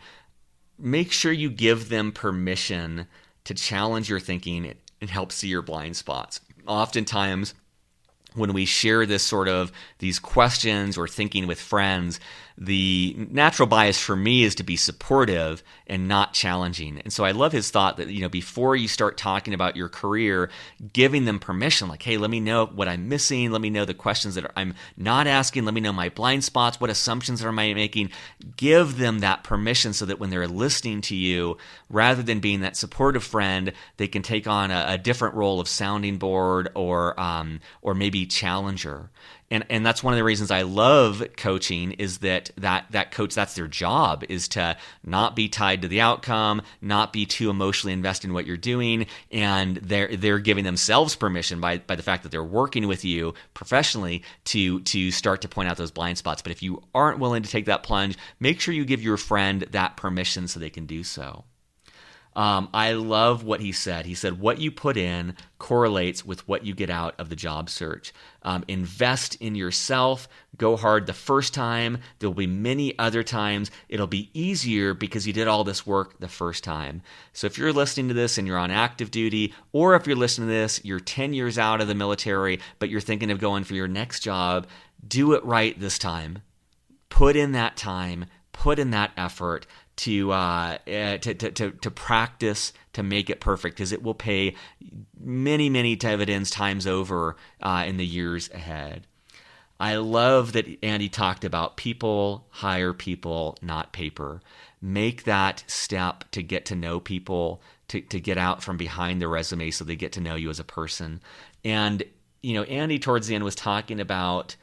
make sure you give them permission to challenge your thinking and help see your blind spots. Oftentimes, when we share these questions or thinking with friends, the natural bias for me is to be supportive and not challenging. And so I love his thought that, before you start talking about your career, giving them permission, like, hey, let me know what I'm missing. Let me know the questions that I'm not asking. Let me know my blind spots. What assumptions am I making? Give them that permission so that when they're listening to you, rather than being that supportive friend, they can take on a different role of sounding board or maybe challenger. And that's one of the reasons I love coaching is that coach, that's their job, is to not be tied to the outcome, not be too emotionally invested in what you're doing, and they're giving themselves permission by the fact that they're working with you professionally to start to point out those blind spots. But if you aren't willing to take that plunge, make sure you give your friend that permission so they can do so. I love what he said. He said, what you put in correlates with what you get out of the job search. Invest in yourself. Go hard the first time. There will be many other times. It'll be easier because you did all this work the first time. So if you're listening to this and you're on active duty, or if you're listening to this, you're 10 years out of the military, but you're thinking of going for your next job, do it right this time. Put in that time. Put in that effort to practice to make it perfect, because it will pay many, many dividends times over in the years ahead. I love that Andy talked about people hire people, not paper. Make that step to get to know people, to get out from behind the resume so they get to know you as a person. And, Andy towards the end was talking about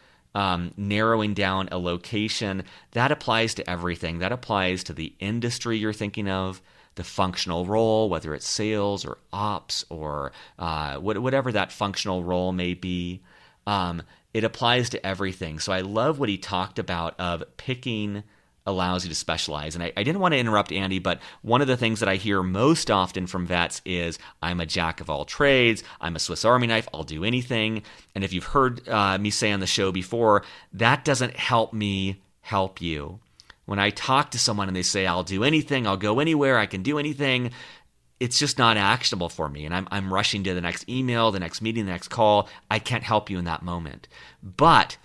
narrowing down a location. That applies to everything. That applies to the industry you're thinking of, the functional role, whether it's sales or ops or whatever that functional role may be. It applies to everything. So I love what he talked about of picking allows you to specialize. And I didn't want to interrupt Andy, but one of the things that I hear most often from vets is, I'm a jack of all trades, I'm a Swiss Army knife, I'll do anything. And if you've heard me say on the show before, that doesn't help me help you. When I talk to someone and they say, I'll do anything, I'll go anywhere, I can do anything, it's just not actionable for me. And I'm rushing to the next email, the next meeting, the next call. I can't help you in that moment. But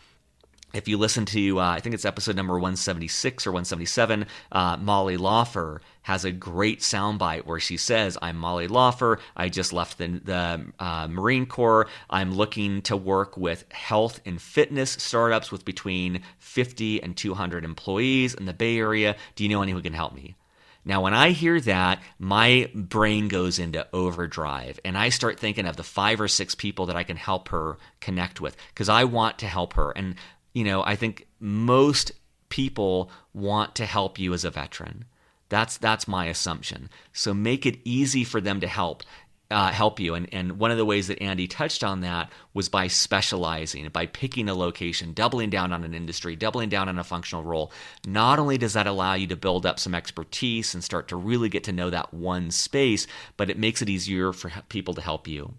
if you listen to, I think it's episode number 176 or 177, Molly Laufer has a great soundbite where she says, I'm Molly Laufer. I just left the Marine Corps. I'm looking to work with health and fitness startups with between 50 and 200 employees in the Bay Area. Do you know anyone who can help me? Now, when I hear that, my brain goes into overdrive, and I start thinking of the 5 or 6 people that I can help her connect with, because I want to help her. And I think most people want to help you as a veteran. That's my assumption. So make it easy for them to help. help you. And one of the ways that Andy touched on that was by specializing, by picking a location, doubling down on an industry, doubling down on a functional role. Not only does that allow you to build up some expertise and start to really get to know that one space, but it makes it easier for people to help you.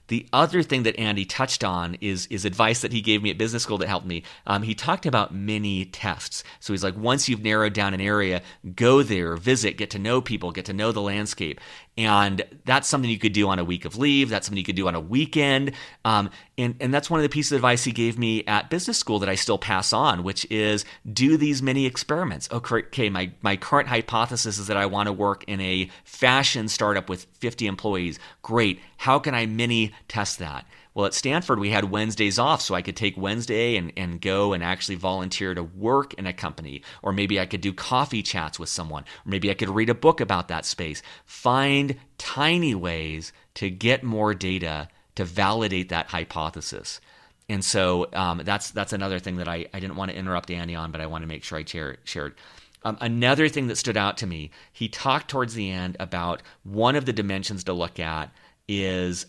The other thing that Andy touched on is advice that he gave me at business school that helped me. He talked about mini tests. So he's like, once you've narrowed down an area, go there, visit, get to know people, get to know the landscape. And that's something you could do on a week of leave. That's something you could do on a weekend. And that's one of the pieces of advice he gave me at business school that I still pass on, which is do these mini experiments. Okay, my current hypothesis is that I want to work in a fashion startup with 50 employees. Great. How can I mini test that? Well, at Stanford, we had Wednesdays off, so I could take Wednesday and go and actually volunteer to work in a company. Or maybe I could do coffee chats with someone. Or maybe I could read a book about that space. Find tiny ways to get more data to validate that hypothesis. And so that's another thing that I didn't want to interrupt Andy on, but I want to make sure I shared. Another thing that stood out to me, he talked towards the end about one of the dimensions to look at is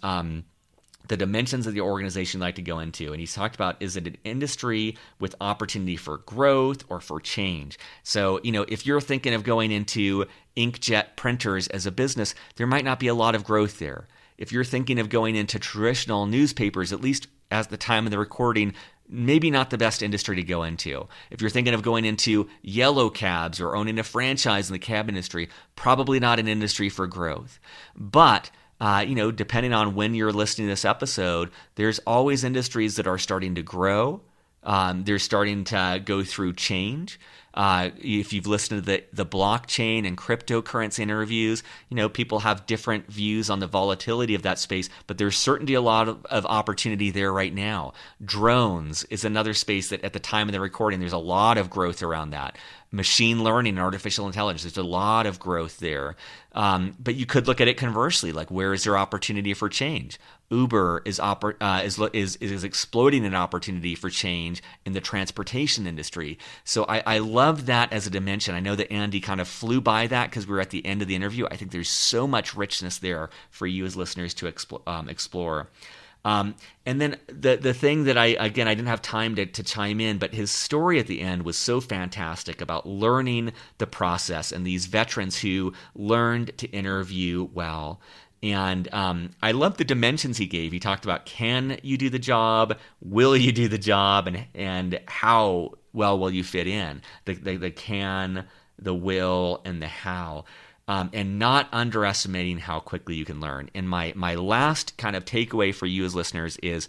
the dimensions of the organization you'd like to go into. And he's talked about, is it an industry with opportunity for growth or for change? So, if you're thinking of going into inkjet printers as a business, there might not be a lot of growth there. If you're thinking of going into traditional newspapers, at least at the time of the recording, maybe not the best industry to go into. If you're thinking of going into yellow cabs or owning a franchise in the cab industry, probably not an industry for growth. But depending on when you're listening to this episode, there's always industries that are starting to grow. They're starting to go through change. If you've listened to the blockchain and cryptocurrency interviews, people have different views on the volatility of that space, but there's certainly a lot of opportunity there right now. Drones is another space that at the time of the recording, there's a lot of growth around that. Machine learning and artificial intelligence, there's a lot of growth there. But you could look at it conversely, like where is there opportunity for change? Uber is exploding an opportunity for change in the transportation industry. So I love that as a dimension. I know that Andy kind of flew by that because we were at the end of the interview. I think there's so much richness there for you as listeners to explore. And then the thing that I didn't have time to chime in, but his story at the end was so fantastic about learning the process and these veterans who learned to interview well. And I love the dimensions he gave. He talked about, can you do the job? Will you do the job? And how well will you fit in? The can, the will, and the how. And not underestimating how quickly you can learn. And my last kind of takeaway for you as listeners is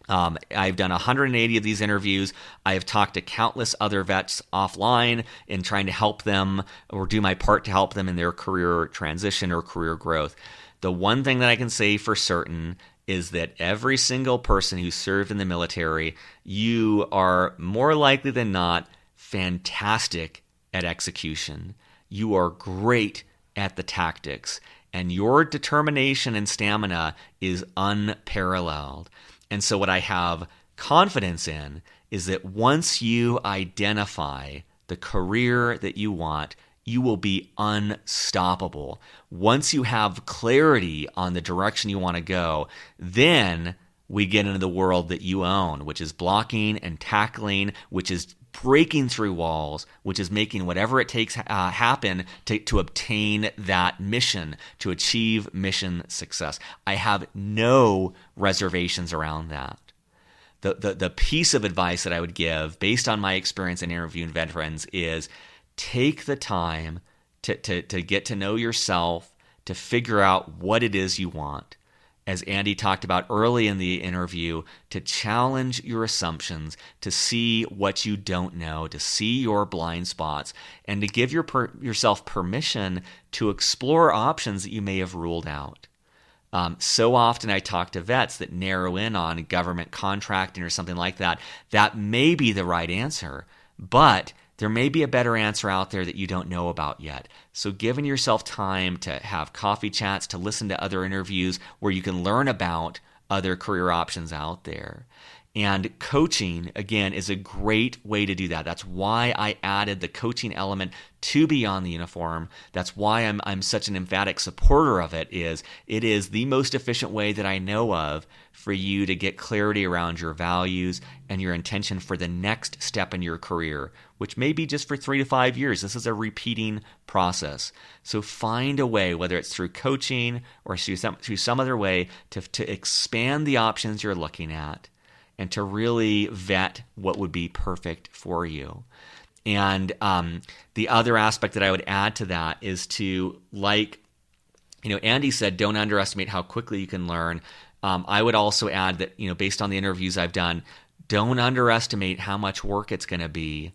I've done 180 of these interviews. I have talked to countless other vets offline in trying to help them or do my part to help them in their career transition or career growth. The one thing that I can say for certain is that every single person who served in the military, you are more likely than not fantastic at execution. You are great at the tactics, and your determination and stamina is unparalleled. And so what I have confidence in is that once you identify the career that you want, you will be unstoppable. Once you have clarity on the direction you want to go, then we get into the world that you own, which is blocking and tackling, which is breaking through walls, which is making whatever it takes happen to obtain that mission, to achieve mission success. I have no reservations around that. The piece of advice that I would give, based on my experience in interviewing veterans, is take the time to get to know yourself, to figure out what it is you want. As Andy talked about early in the interview, to challenge your assumptions, to see what you don't know, to see your blind spots, and to give yourself permission to explore options that you may have ruled out. So often I talk to vets that narrow in on government contracting or something like that. That may be the right answer, but there may be a better answer out there that you don't know about yet. So giving yourself time to have coffee chats, to listen to other interviews where you can learn about other career options out there. And coaching, again, is a great way to do that. That's why I added the coaching element to Beyond the Uniform. That's why I'm such an emphatic supporter of it. It is the most efficient way that I know of for you to get clarity around your values and your intention for the next step in your career, which may be just for 3 to 5 years. This is a repeating process. So find a way, whether it's through coaching or through some other way, to expand the options you're looking at and to really vet what would be perfect for you. And the other aspect that I would add to that is to, like, Andy said, don't underestimate how quickly you can learn. I would also add that, based on the interviews I've done, don't underestimate how much work it's going to be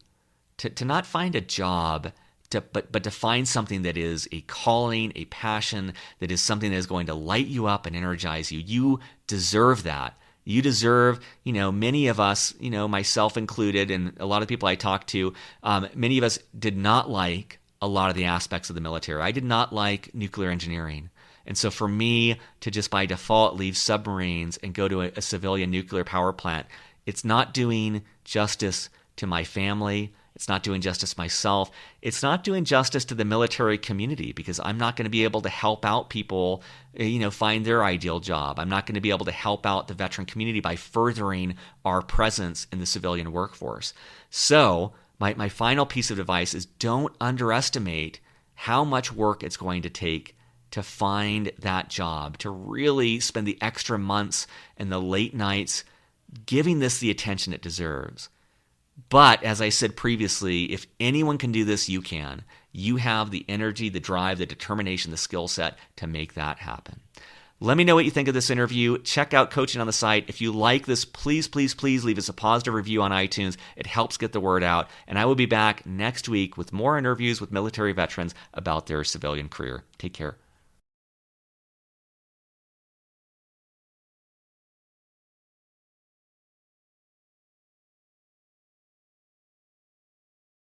to not find a job, but to find something that is a calling, a passion, that is something that is going to light you up and energize you. You deserve that. You deserve, many of us, myself included, and a lot of people I talked to, many of us did not like a lot of the aspects of the military. I did not like nuclear engineering. And so for me to just by default leave submarines and go to a civilian nuclear power plant, it's not doing justice to my family. It's not doing justice to myself. It's not doing justice to the military community, because I'm not going to be able to help out people, find their ideal job. I'm not going to be able to help out the veteran community by furthering our presence in the civilian workforce. So my final piece of advice is don't underestimate how much work it's going to take to find that job, to really spend the extra months and the late nights giving this the attention it deserves. But as I said previously, if anyone can do this, you can. You have the energy, the drive, the determination, the skill set to make that happen. Let me know what you think of this interview. Check out Coaching on the Site. If you like this, please, please, please leave us a positive review on iTunes. It helps get the word out. And I will be back next week with more interviews with military veterans about their civilian career. Take care.